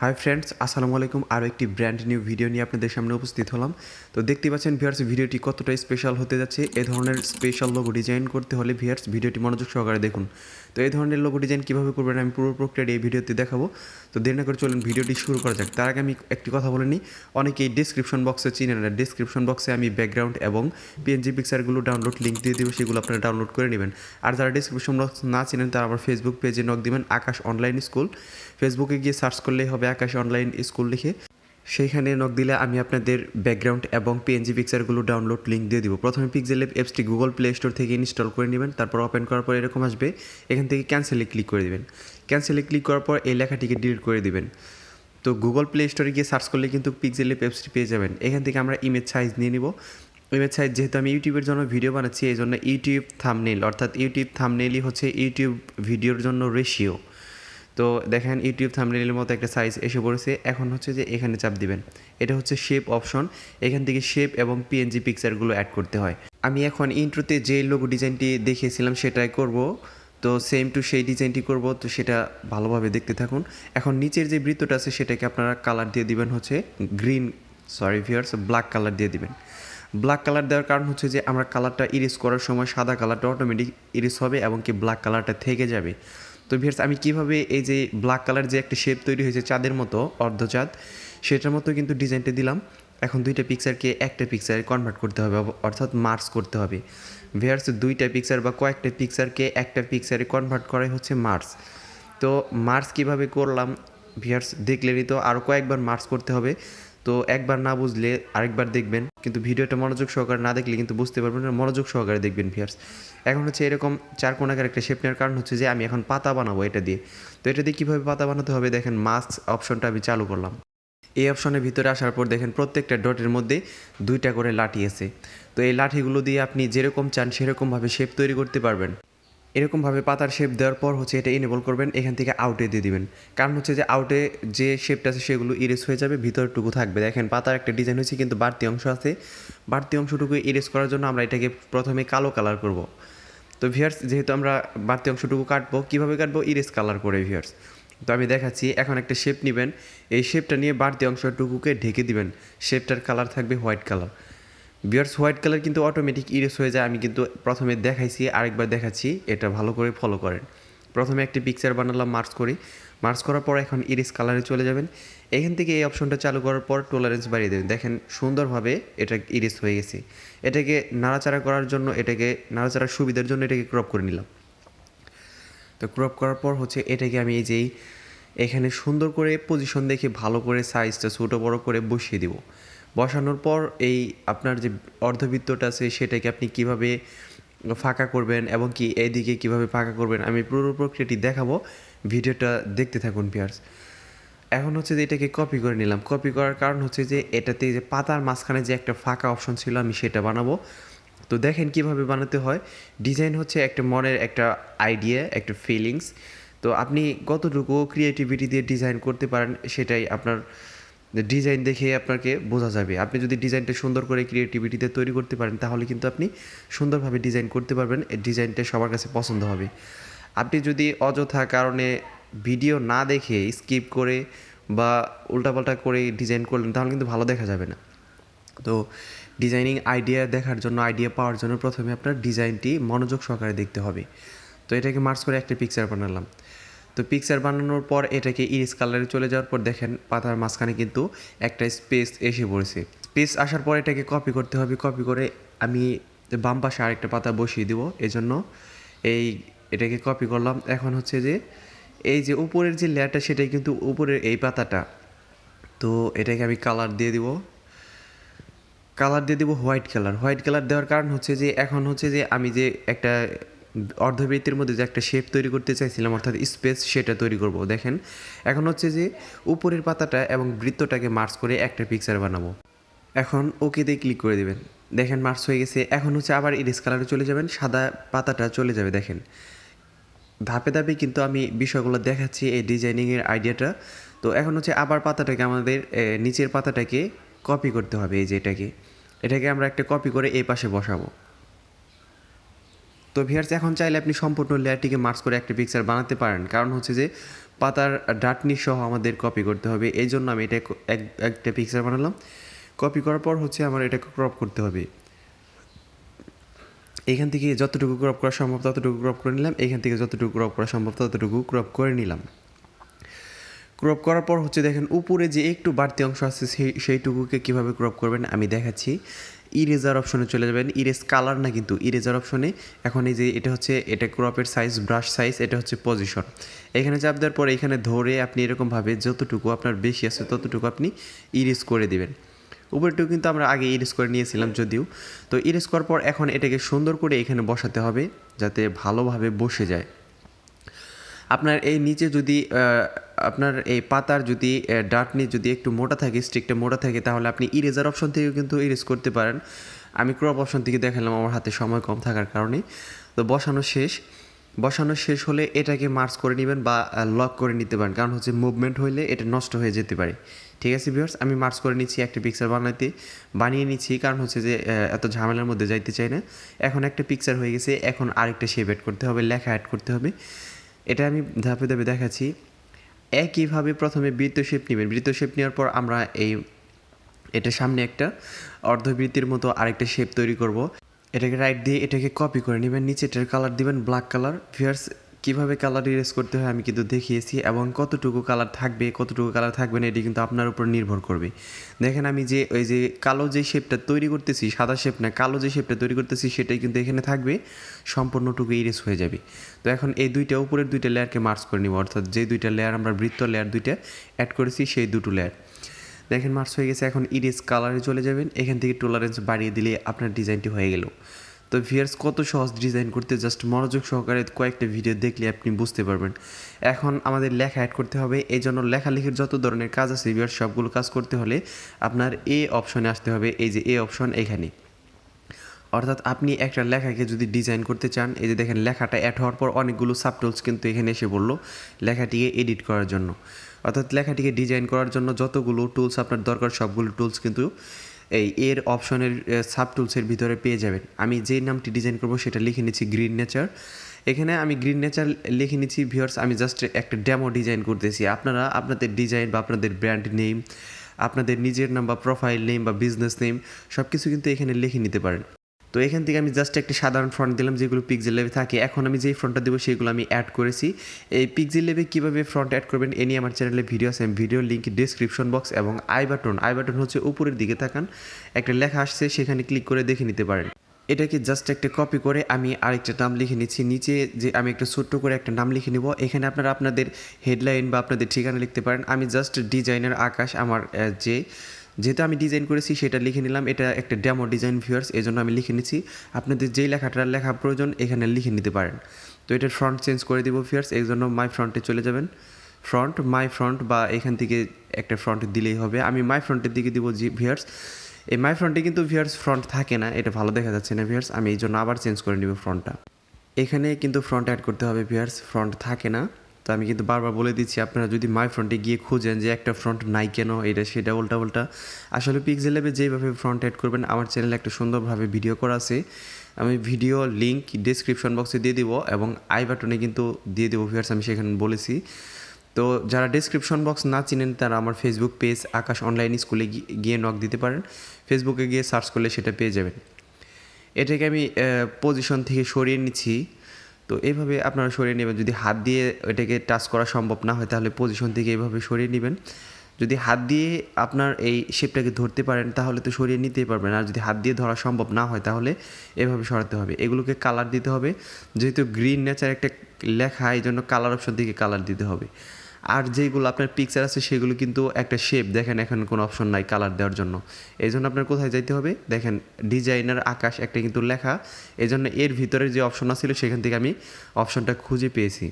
Hi friends, আসসালামু আলাইকুম। আরও একটি ব্র্যান্ড নিউ ভিডিও নিয়ে আপনাদের সামনে উপস্থিত হলাম। তো দেখতে পাচ্ছেন ভিউয়ার্স, ভিডিওটি কতটা স্পেশাল হতে যাচ্ছে। এই ধরনের স্পেশাল লোগো ডিজাইন করতে হলে ভিউয়ার্স ভিডিওটি মনোযোগ সহকারে দেখুন। তো এই ধরনের লোগো ডিজাইন কীভাবে করবেন আমি পুরো প্রক্রিয়াটি এই ভিডিওতে দেখাবো। তো দেরি না করে চলুন ভিডিওটি শুরু করা যাক। তার আগে আমি একটি কথা বলে নিই, অনেকেই ডিসক্রিপশন বক্সে চিনেন না। ডিসক্রিপশন বক্সে আমি ব্যাকগ্রাউন্ড এবং পিএনজি পিকচারগুলো ডাউনলোড লিঙ্ক দিয়ে দেবো, সেগুলো আপনারা ডাউনলোড করে নেবেন। আর যারা ডিসক্রিপশন বক্স না চিনেন তারা আমার ফেসবুক পেজে নক দিবেন, আকাশ অনলাইন স্কুল। ফেসবুকে গিয়ে সার্চ করলেই হবে আকাশ অনলাইন স্কুল লিখে, সেইখানে নক দিলে আমি আপনাদের ব্যাকগ্রাউন্ড এবং পিএনজি পিকচারগুলো ডাউনলোড লিঙ্ক দিয়ে দিব। প্রথমে পিক্সেলল্যাব অ্যাপসটি গুগল প্লে স্টোর থেকে ইনস্টল করে নেবেন। তারপর ওপেন করার পর এরকম আসবে, এখান থেকে ক্যান্সেলে ক্লিক করে দেবেন। ক্যান্সেলে ক্লিক করার পর এই লেখাটিকে ডিলিট করে দিবেন। তো গুগল প্লে স্টোরে গিয়ে সার্চ করলে কিন্তু পিক্সেলল্যাব অ্যাপসটি পেয়ে যাবেন। এখান থেকে আমরা ইমেজ সাইজ নিয়ে নিব। ইমেজ সাইজ যেহেতু আমি ইউটিউবের জন্য ভিডিও বানাচ্ছি, এই জন্য ইউটিউব থাম্বনেইল, অর্থাৎ ইউটিউব থাম্বনেইলই হচ্ছে ইউটিউব ভিডিওর জন্য রেশিও। তো দেখেন ইউটিউব থাম্বনেইলের মতো একটা সাইজ এসে পড়েছে। এখন হচ্ছে যে এখানে চাপ দিবেন, এটা হচ্ছে শেপ অপশন। এখান থেকে শেপ এবং পিএনজি পিকচারগুলো অ্যাড করতে হয়। আমি এখন ইন্ট্রোতে যে লোগো ডিজাইনটি দেখিয়েছিলাম সেটাই করব। তো সেম টু সেই ডিজাইনটি করব, তো সেটা ভালোভাবে দেখতে থাকুন। এখন নিচের যে বৃত্তটা আছে সেটাকে আপনারা কালার দিয়ে দিবেন হচ্ছে ভিউয়ার্স ব্ল্যাক কালার দিয়ে দিবেন। ব্ল্যাক কালার দেওয়ার কারণ হচ্ছে যে আমরা কালারটা ইরেজ করার সময় সাদা কালারটা অটোমেটিক ইরেজ হবে এবং কি ব্ল্যাক কালারটা থেকে যাবে। তো ভিউয়ার্স আমি কীভাবে এই যে ব্ল্যাক কালার যে একটা শেপ তৈরি হয়েছে চাঁদের মতো, অর্ধচাঁদ, সেটার মতো কিন্তু ডিজাইনটা দিলাম। এখন দুইটা পিকচারকে একটা পিকচারে কনভার্ট করতে হবে, অর্থাৎ মার্জ করতে হবে। ভিউয়ার্স দুইটা পিকচার বা কয়েকটা পিকচারকে একটা পিকচারে কনভার্ট করাই হচ্ছে মার্জ। তো মার্জ কীভাবে করলাম ভিউয়ার্স দেখলেনই তো, আরও কয়েকবার মার্জ করতে হবে। তো একবার না বুঝলে আরেকবার দেখবেন, কিন্তু ভিডিওটা মনোযোগ সহকারে না দেখলে কিন্তু বুঝতে পারবেন না। মনোযোগ সহকারে দেখবেন ভিউয়ার্স। এখন হচ্ছে এরকম চার কোণাকার একটা শেপ নেওয়ার কারণ হচ্ছে যে আমি এখন পাতা বানাবো এটা দিয়ে। তো এটা দিয়ে কীভাবে পাতা বানাতে হবে দেখেন, মাস্ক অপশনটা আমি চালু করলাম। এই অপশনের ভিতরে আসার পর দেখেন প্রত্যেকটা ডটের মধ্যে দুইটা করে লাঠি আছে। তো এই লাঠিগুলো দিয়ে আপনি যেরকম চান সেরকমভাবে শেপ তৈরি করতে পারবেন। এরকমভাবে পাতার শেপ দেওয়ার পর হচ্ছে এটা এনেবল করবেন, এখান থেকে আউটে দিয়ে দিবেন। কারণ হচ্ছে যে আউটে যে শেপটা আছে সেগুলো ইরেজ হয়ে যাবে, ভিতরটুকু থাকবে। দেখেন পাতার একটা ডিজাইন হয়েছে কিন্তু বাড়তি অংশ আছে। বাড়তি অংশটুকু ইরেজ করার জন্য আমরা এটাকে প্রথমে কালো কালার করব। তো ভিউয়ার্স যেহেতু আমরা বাড়তি অংশটুকু কাটবো, কীভাবে কাটবো? ইরেজ কালার করে ভিউয়ার্স। তো আমি দেখাচ্ছি, এখন একটা শেপ নেবেন, এই শেপটা নিয়ে বাড়তি অংশটুকুকে ঢেকে দিবেন। শেপটার কালার থাকবে white colour. Viewers white colour কিন্তু অটোমেটিক ইরেজ হয়ে যায়। আমি কিন্তু প্রথমে দেখাইছি, আরেকবার দেখাচ্ছি, এটা ভালো করে ফলো করেন। প্রথমে একটি পিকচার বানালাম, মার্চ করার পর এখন ইরেজ কালারে চলে যাবেন। এখান থেকে এই অপশনটা চালু করার পর টলারেন্স বাড়িয়ে দেবেন। দেখেন সুন্দরভাবে এটা ইরেজ হয়ে গেছে। এটাকে নাড়াচাড়া করার জন্য, এটাকে নাড়াচাড়ার সুবিধার জন্য এটাকে ক্রপ করে নিলাম। তো ক্রপ করার পর হচ্ছে এটাকে আমি এই যেই এখানে সুন্দর করে পজিশন দেখে ভালো করে সাইজটা ছোটো বড় করে বসিয়ে দিব। বসানোর পর এই আপনার যে অর্ধবৃত্তটা আছে সেটাকে আপনি কিভাবে ফাঁকা করবেন এবং কি এইদিকে কিভাবে ফাঁকা করবেন আমি পুরো প্রক্রিয়াটি দেখাবো। ভিডিওটা দেখতে থাকুন ভিউয়ার্স। এখন হচ্ছে যে এটাকে কপি করে নিলাম। কপি করার কারণ হচ্ছে যে এটাতে যে পাতার মাঝখানে যে একটা ফাঁকা অপশন ছিল আমি সেটা বানাবো। তো দেখেন কিভাবে বানাতে হয়। ডিজাইন হচ্ছে একটা মনের একটা আইডিয়া, একটা ফিলিংস। তো আপনি কতটুকু ক্রিয়েটিভিটি দিয়ে ডিজাইন করতে পারেন সেটাই আপনার ডিজাইন দেখে আপনাকে বোঝা যাবে। আপনি যদি ডিজাইনটা সুন্দর করে ক্রিয়েটিভিটিতে তৈরি করতে পারেন তাহলে কিন্তু আপনি সুন্দরভাবে ডিজাইন করতে পারবেন। এই ডিজাইনটা সবার কাছে পছন্দ হবে। আপনি যদি অযথা কারণে ভিডিও না দেখে স্কিপ করে বা উল্টাপাল্টা করে ডিজাইন করলেন তাহলে কিন্তু ভালো দেখা যাবে না। তো ডিজাইনিং আইডিয়া দেখার জন্য, আইডিয়া পাওয়ার জন্য প্রথমে আপনার ডিজাইনটি মনোযোগ সহকারে দেখতে হবে। তো এটাকে মার্চ করে একটা পিকচার বানালাম। তো পিকচার বানানোর পর এটাকে ইরেজ কালারে চলে যাওয়ার পর দেখেন পাতার মাঝখানে কিন্তু একটা স্পেস এসে পড়েছে। স্পেস আসার পর এটাকে কপি করতে হবে। কপি করে আমি বাম পাশে আরেকটা পাতা বসিয়ে দেবো, এজন্য এটাকে কপি করলাম। এখন হচ্ছে যে এই যে উপরের যে লেয়ারটা সেটাই কিন্তু উপরের এই পাতাটা। তো এটাকে আমি কালার দিয়ে দিব হোয়াইট কালার দেওয়ার কারণ হচ্ছে যে এখন হচ্ছে যে আমি যে একটা অর্ধবৃত্তের মধ্যে যে একটা শেপ তৈরি করতে চাইছিলাম, অর্থাৎ স্পেস, সেটা তৈরি করব। দেখেন এখন হচ্ছে যে উপরের পাতাটা এবং বৃত্তটাকে মার্চ করে একটা পিকচার বানাবো। এখন ওকেতে ক্লিক করে দেবেন। দেখেন মার্চ হয়ে গেছে। এখন হচ্ছে আবার ইরেজ কালারে চলে যাবেন, সাদা পাতাটা চলে যাবে। দেখেন ধাপে ধাপে কিন্তু আমি বিষয়গুলো দেখাচ্ছি, এই ডিজাইনিংয়ের আইডিয়াটা। তো এখন হচ্ছে আবার পাতাটাকে আমাদের নিচের পাতাটাকে কপি করতে হবে। এই যে এটাকে আমরা একটা কপি করে এই পাশে বসাবো। তো ভিউয়ার্স এখন চাইলে আপনি সম্পূর্ণ লেয়ারটিকে মার্চ করে একটা পিকচার বানাতে পারেন। কারণ হচ্ছে যে পাতার ডাটনি সহ আমাদের কপি করতে হবে। এই জন্য আমি এটা একটা পিকচার বানালাম। কপি করার পর হচ্ছে আমার এটাকে ক্রপ করতে হবে। এখান থেকে যতটুকু ক্রপ করা সম্ভব ততটুকু ক্রপ করে নিলাম, এখান থেকে যতটুকু ক্রপ করা সম্ভব ততটুকু ক্রপ করে নিলাম। ক্রপ করার পর হচ্ছে দেখেন উপরে যে একটু বাড়তি অংশ আছে সেইটুকুকে কীভাবে ক্রপ করবেন আমি দেখাচ্ছি। ইরেজার অপশনে চলে যাবেন, ইরেজ কালার না কিন্তু ইরেজার অপশনে। এখন এই যে এটা হচ্ছে এটা ক্রপের সাইজ, ব্রাশ সাইজ, এটা হচ্ছে পজিশন। এখানে চাপ দেওয়ার পরে এখানে ধরে আপনি এরকমভাবে যতটুকু আপনার বেশি আছে ততটুকু আপনি ইরেজ করে দেবেন। উপরটুকু কিন্তু আমরা আগে ইরেজ করে নিয়েছিলাম যদিও। তো ইরেজ করার পর এখন এটাকে সুন্দর করে এখানে বসাতে হবে যাতে ভালোভাবে বসে যায়। আপনার এই নিচে যদি আপনার এই পাতার যদি ডাটনি যদি একটু মোটা থাকে, স্টিকটা মোটা থাকে, তাহলে আপনি ইরেজার অপশন থেকেও কিন্তু ইরেজ করতে পারেন। আমি ক্রপ অপশন থেকে দেখালাম আমার হাতে সময় কম থাকার কারণে। তো বসানো শেষ হলে এটাকে মার্জ করে নেবেন বা লক করে নিতে পারেন, কারণ হচ্ছে মুভমেন্ট হইলে এটা নষ্ট হয়ে যেতে পারে। ঠিক আছে ভিউয়ার্স, আমি মার্জ করে নিচ্ছি, একটা পিকচার বানিয়ে নিচ্ছি, কারণ হচ্ছে যে এত ঝামেলার মধ্যে যাইতে চাই না। এখন একটা পিকচার হয়ে গেছে, এখন আরেকটা শেপ অ্যাড করতে হবে, লেখা অ্যাড করতে হবে। এটা আমি ধাপে ধাপে দেখাচ্ছি। একইভাবে প্রথমে বৃত্ত শেপ নেবেন, বৃত্ত শেপ নেওয়ার পর আমরা এটা সামনে একটা অর্ধবৃত্তির মতো আরেকটা শেপ তৈরি করব। এটাকে রাইট দিয়ে এটাকে কপি করে নেবেন, নিচেটার কালার দিবেন ব্ল্যাক কালার। ভিউয়ার্স, কীভাবে কালার ইরেজ করতে হয় আমি কিন্তু দেখিয়েছি, এবং কতটুকু কালার থাকবে না এটি কিন্তু আপনার উপর নির্ভর করবে। দেখেন আমি যে ওই যে কালো যে শেপটা তৈরি করতেছি, সাদা শেপ না, কালো যে শেপটা তৈরি করতেছি সেটাই কিন্তু এখানে থাকবে, সম্পূর্ণটুকু ইরেজ হয়ে যাবে। তো এখন এই উপরের দুইটা লেয়ারকে মার্জ করে নিব, অর্থাৎ যে দুইটা লেয়ার আমরা বৃত্ত লেয়ার দুইটা অ্যাড করেছি সেই দুটো লেয়ার দেখেন মার্জ হয়ে গেছে। এখন ইরেজ কালারে চলে যাবেন, এখান থেকে টলারেন্স বাড়িয়ে দিলে আপনার ডিজাইনটি হয়ে গেল। তো ভিউয়ার্স, কত সহজ ডিজাইন করতে, জাস্ট মনোযোগ সহকারে কয়েকটা ভিডিও দেখলে আপনি বুঝতে পারবেন। এখন আমাদের লেখা অ্যাড করতে হবে, এই জন্য লেখালেখির যত ধরনের কাজ আছে ভিউয়ার্স সবগুলো কাজ করতে হলে আপনার এ অপশনে আসতে হবে। এই যে এ অপশন এখানে, অর্থাৎ আপনি একটা লেখাকে যদি ডিজাইন করতে চান, এই যে দেখেন লেখাটা অ্যাড হওয়ার পর অনেকগুলো সাবটুলস কিন্তু এখানে এসে বললো লেখাটিকে এডিট করার জন্য। অর্থাৎ লেখাটিকে ডিজাইন করার জন্য যতগুলো টুলস আপনার দরকার সবগুলো টুলস কিন্তু এর অপশনের সাব টুলসের ভিতরে পেয়ে যাবেন। আমি যেই নামটি ডিজাইন করব সেটা লিখে নিচ্ছি গ্রিন নেচার। এখানে আমি গ্রিন নেচার লিখে নিচ্ছি ভিউয়ার্স, আমি জাস্ট একটা ডেমো ডিজাইন করতেছি। আপনারা আপনাদের ডিজাইন বা আপনাদের ব্র্যান্ড নেম, আপনাদের নিজের নাম বা প্রোফাইল নেম বা বিজনেস নেম সব কিছু কিন্তু এখানে লিখে নিতে পারেন। তো এখান থেকে আমি জাস্ট একটা সাধারণ ফ্রন্ট দিলাম যেগুলো Pixellab থাকে। এখন আমি যেই ফ্রন্টটা দেবো সেগুলো আমি অ্যাড করেছি। এই Pixellab কীভাবে ফ্রন্ট অ্যাড করবেন এ নিয়ে আমার চ্যানেলে ভিডিও আছে, ভিডিও লিঙ্ক ডিসক্রিপশন বক্স এবং আই বাটন হচ্ছে উপরের দিকে তাকান, একটা লেখা আসছে সেখানে ক্লিক করে দেখে নিতে পারেন। এটাকে জাস্ট একটা কপি করে আমি আরেকটা নাম লিখে নিচ্ছি, নিচে যে আমি একটা ছোট্ট করে একটা নাম লিখে নিব। এখানে আপনারা আপনাদের হেডলাইন বা আপনাদের ঠিকানা লিখতে পারেন। আমি জাস্ট ডিজাইনার আকাশ আমার যেহেতু আমি ডিজাইন করেছি সেটা লিখে নিলাম। এটা একটা ডেমো ডিজাইন ভিউয়ার্স, এই জন্য আমি লিখে নিচ্ছি। আপনাদের যেই লেখা প্রয়োজন এখানে লিখে নিতে পারেন। তো এটার ফ্রন্ট চেঞ্জ করে দিব ভিউয়ার্স, এই জন্য মাই ফ্রন্টে চলে যাবেন। মাই ফ্রন্ট বা এখান থেকে একটা ফ্রন্ট দিলেই হবে। আমি মাই ফ্রন্টের দিকে দিব ভিউয়ার্স। এই মাই ফ্রন্টে কিন্তু ভিউয়ার্স ফ্রন্ট থাকে না, এটা ভালো দেখা যাচ্ছে না ভিউয়ার্স, আমি এই জন্য আবার চেঞ্জ করে নিব ফ্রন্টটা। এখানে কিন্তু ফ্রন্ট অ্যাড করতে হবে ভিউয়ার্স, ফ্রন্ট থাকে না। তো আমি কিন্তু বারবার বলে দিচ্ছি, আপনারা যদি মাই ফ্রন্টে গিয়ে খুঁজেন যে একটা ফ্রন্ট নাই কেন, এটা সেটা উল্টা আসলে Pixellab যেভাবে ফ্রন্ট অ্যাড করবেন আমার চ্যানেলে একটা সুন্দরভাবে ভিডিও করা আছে। আমি ভিডিও লিঙ্ক ডিসক্রিপশন বক্সে দিয়ে দিব এবং আই বাটনে কিন্তু দিয়ে দেবো ভিউয়ার্স, আমি সেখানে বলেছি। তো যারা ডিসক্রিপশন বক্স না চিনেন তারা আমার ফেসবুক পেজ আকাশ অনলাইন স্কুলে গিয়ে নক দিতে পারেন, ফেসবুকে গিয়ে সার্চ করলে সেটা পেয়ে যাবেন। এটাকে আমি পজিশন থেকে সরিয়ে নিচ্ছি। তো এইভাবে আপনারা সরিয়ে নেবেন, যদি হাত দিয়ে এটাকে টাচ করা সম্ভব না হয় তাহলে পজিশন থেকে এইভাবে সরিয়ে নেবেন। যদি হাত দিয়ে আপনার এই শেপটাকে ধরতে পারেন তাহলে তো সরিয়ে নিতেই পারবেন, আর যদি হাত দিয়ে ধরা সম্ভব না হয় তাহলে এভাবে সরাতে হবে। এগুলোকে কালার দিতে হবে, যেহেতু গ্রিন নেচার একটা লেখা এই জন্য কালার অপশন থেকে কালার দিতে হবে। আর যেগুলো আপনার পিকচার আছে সেগুলো কিন্তু একটা শেপ, দেখেন এখন কোনো অপশন নাই কালার দেওয়ার জন্য। এই জন্য আপনার কোথায় যাইতে হবে, দেখেন ডিজাইনার আকাশ একটা কিন্তু লেখা, এই জন্য এর ভিতরে যে অপশন আছিল সেখান থেকে আমি অপশনটা খুঁজে পেয়েছি।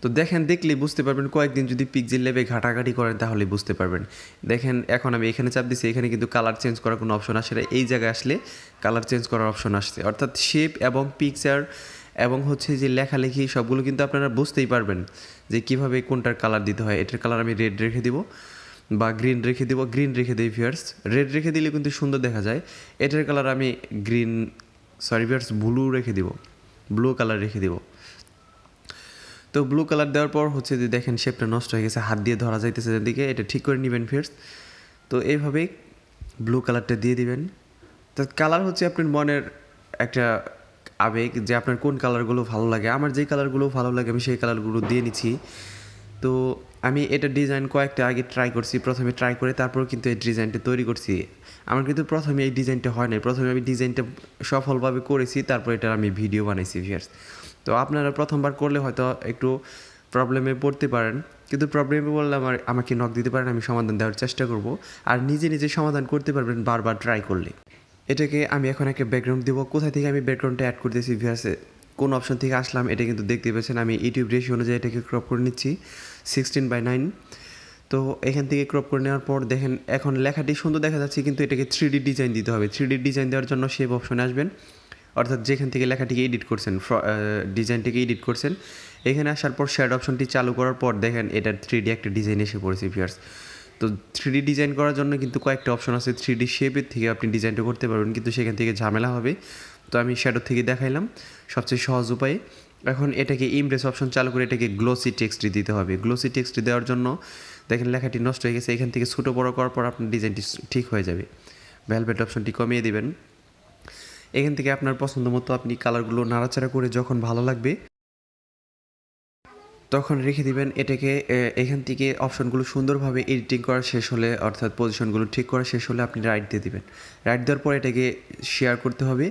তো দেখেন, দেখলেই বুঝতে পারবেন, কয়েকদিন যদি Pixellab ঘাটাঘাটি করেন তাহলে বুঝতে পারবেন। দেখেন এখন আমি এখানে চাপ দিচ্ছি, এখানে কিন্তু কালার চেঞ্জ করার কোনো অপশন আসে না, এই জায়গায় আসলে কালার চেঞ্জ করার অপশন আসছে। অর্থাৎ শেপ এবং পিকচার এবং হচ্ছে যে লেখালেখি সবগুলো কিন্তু আপনারা বুঝতেই পারবেন যে কীভাবে কোনটার কালার দিতে হয়। এটার কালার আমি রেড রেখে দিব বা গ্রিন রেখে দিই ভিউয়ার্স, রেড রেখে দিলে কিন্তু সুন্দর দেখা যায়। এটার কালার আমি ভিউয়ার্স ব্লু কালার রেখে দিব। তো ব্লু কালার দেওয়ার পর হচ্ছে যে দেখেন শেপটা নষ্ট হয়ে গেছে, হাত দিয়ে ধরা যাইতেছে যেদিকে, এটা ঠিক করে নেবেন ফিয়ার্স। তো এইভাবেই ব্লু কালারটা দিয়ে দিবেন। তো কালার হচ্ছে আপনার মনের একটা আবেগ, যে আপনার কোন কালারগুলো ভালো লাগে। আমার যেই কালারগুলো ভালো লাগে আমি সেই কালারগুলো দিয়ে নিচ্ছি। তো আমি এটা ডিজাইন কয়েকটা আগে ট্রাই করছি, প্রথমে ট্রাই করে তারপর কিন্তু এই ডিজাইনটা তৈরি করছি। আমার কিন্তু প্রথমে এই ডিজাইনটা হয় নাই, প্রথমে আমি ডিজাইনটা সফলভাবে করেছি, তারপর এটা আমি ভিডিও বানাইছি ভিউয়ার্স। তো আপনারা প্রথমবার করলে হয়তো একটু প্রবলেমে পড়তে পারেন, কিন্তু প্রবলেমে পড়লে আমাকে নক দিতে পারেন, আমি সমাধান দেওয়ার চেষ্টা করব। আর নিজে নিজে সমাধান করতে পারবেন বারবার ট্রাই করলে। এটাকে আমি এখন একটা ব্যাকগ্রাউন্ড দেবো। কোথা থেকে আমি ব্যাকগ্রাউন্ডটা অ্যাড করতেছি ভিউয়ার্সে, কোন অপশন থেকে আসলাম এটা কিন্তু দেখতে পেয়েছেন। আমি ইউটিউব রেশিও অনুযায়ী এটাকে ক্রপ করে নিচ্ছি 16:9। তো এখান থেকে ক্রপ করে নেওয়ার পর দেখেন এখন লেখাটি সুন্দর দেখা যাচ্ছে, কিন্তু এটাকে 3D ডিজাইন দিতে হবে। 3D ডিজাইন দেওয়ার জন্য শেপ অপশনে আসবেন, অর্থাৎ যেখান থেকে লেখাটিকে এডিট করছেন, ডিজাইনটিকে এডিট করছেন, এখানে আসার পর শেড অপশনটি চালু করার পর দেখেন এটার 3D একটা ডিজাইন এসে পড়েছে ভিউয়ার্স। তো 3D ডিজাইন করার জন্য কিন্তু কয়েকটা অপশন আছে, 3D শেপের থেকে আপনি ডিজাইনটা করতে পারবেন, কিন্তু সেখান থেকে ঝামেলা হবে। তো আমি শ্যাডো থেকে দেখাইলাম সবচেয়ে সহজ উপায়ে। এখন এটাকে ইমপ্রেস অপশন চালু করে এটাকে গ্লোসি টেক্সটটি দিতে হবে। গ্লোসি টেক্সটটি দেওয়ার জন্য দেখেন লেখাটি নষ্ট হয়ে গেছে, এখান থেকে ছোটো বড়ো করার পর আপনার ডিজাইনটি ঠিক হয়ে যাবে। ভেলভেট অপশনটি কমিয়ে দিবেন। এখান থেকে আপনার পছন্দ মতো আপনি কালারগুলো নাড়াচাড়া করে যখন ভালো লাগবে তখন রেখে দিবেন এটাকে। এখান থেকে অপশনগুলো সুন্দরভাবে এডিটিং করা শেষ হলে, অর্থাৎ পজিশনগুলো ঠিক করা শেষ হলে আপনি রাইট দিয়ে দিবেন। রাইট দেওয়ার পর এটাকে শেয়ার করতে হবে।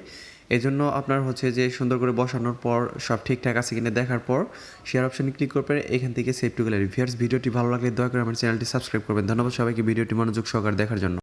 এজন্য আপনার হচ্ছে যে সুন্দর করে বসানোর পর সব ঠিকঠাক আছে কিনা দেখার পর শেয়ার অপশনে ক্লিক করবেন, এখান থেকে সেভ টু গ্যালারি। ভিউয়ার্স ভিডিওটি ভালো লাগলে দয়া করে আমার চ্যানেলটি সাবস্ক্রাইব করবেন। ধন্যবাদ সবাইকে ভিডিওটি মনোযোগ সহকারে দেখার জন্য।